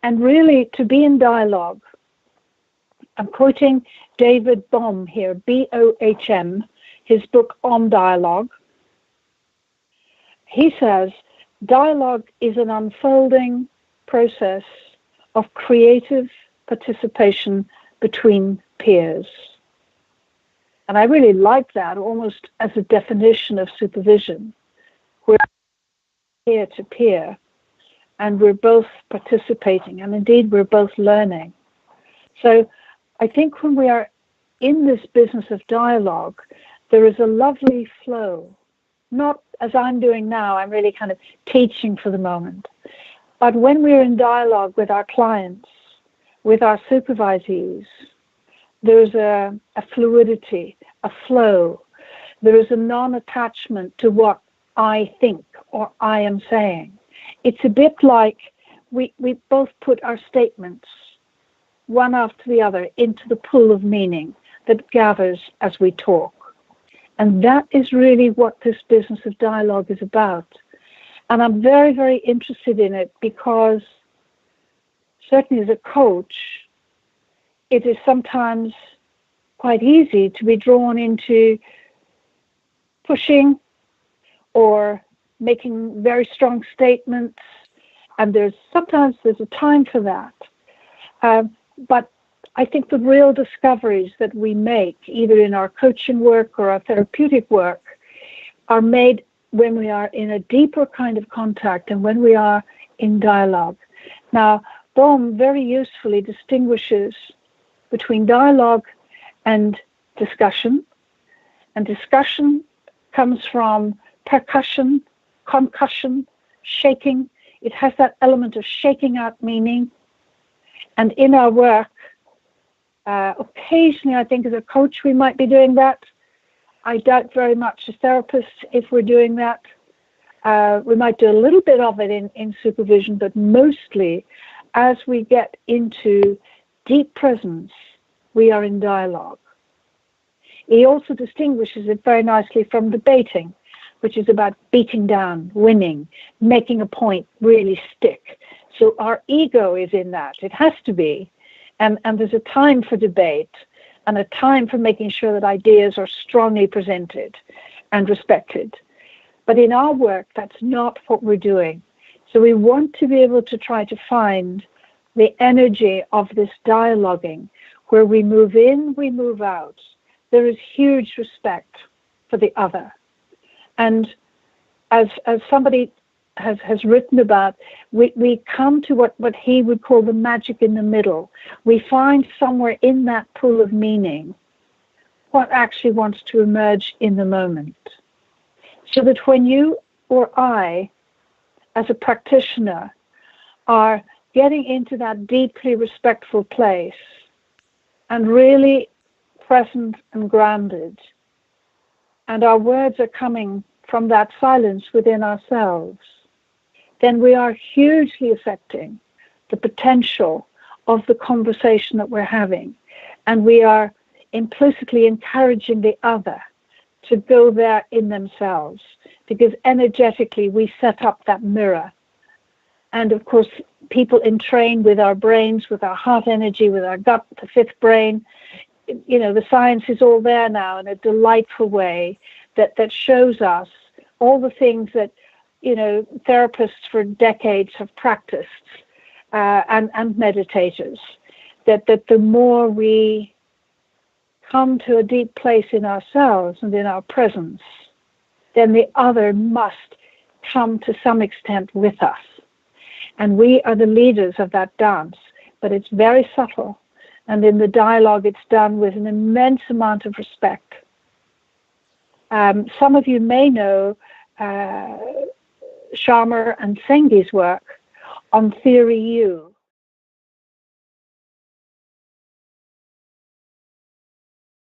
And really, to be in dialogue, I'm quoting David Bohm here, Bohm, his book On Dialogue. He says, dialogue is an unfolding process of creative participation between peers. And I really like that, almost as a definition of supervision. We're peer to peer, and we're both participating, and indeed we're both learning. So I think when we are in this business of dialogue, there is a lovely flow. Not as I'm doing now, I'm really kind of teaching for the moment. But when we're in dialogue with our clients, with our supervisees, there's a fluidity, a flow. There is a non-attachment to what I think or I am saying. It's a bit like we both put our statements, one after the other, into the pool of meaning that gathers as we talk. And that is really what this business of dialogue is about. And I'm very, very interested in it because certainly as a coach, it is sometimes quite easy to be drawn into pushing or making very strong statements. And sometimes there's a time for that. But I think the real discoveries that we make, either in our coaching work or our therapeutic work, are made when we are in a deeper kind of contact and when we are in dialogue. Now, Bohm very usefully distinguishes between dialogue and discussion. And discussion comes from percussion, concussion, shaking. It has that element of shaking out meaning. And in our work, occasionally, I think as a coach, we might be doing that. I doubt very much as therapists if we're doing that. We might do a little bit of it in supervision, but mostly as we get into deep presence, we are in dialogue. He also distinguishes it very nicely from debating, which is about beating down, winning, making a point really stick. So our ego is in that. It has to be. And there's a time for debate and a time for making sure that ideas are strongly presented and respected. But in our work, that's not what we're doing. So we want to be able to try to find the energy of this dialoguing, where we move in, we move out. There is huge respect for the other. And as somebody has written about, we come to what he would call the magic in the middle. We find somewhere in that pool of meaning what actually wants to emerge in the moment. So that when you or I, as a practitioner, are getting into that deeply respectful place and really present and grounded, and our words are coming from that silence within ourselves, then we are hugely affecting the potential of the conversation that we're having. And we are implicitly encouraging the other to go there in themselves, because energetically we set up that mirror. And of course, people entrain with our brains, with our heart energy, with our gut, the fifth brain. You know, the science is all there now in a delightful way that shows us all the things that, you know, therapists for decades have practiced, and meditators, that the more we come to a deep place in ourselves and in our presence, then the other must come to some extent with us. And we are the leaders of that dance, but it's very subtle. And in the dialogue, it's done with an immense amount of respect. Some of you may know Sharma and Sengi's work on Theory U.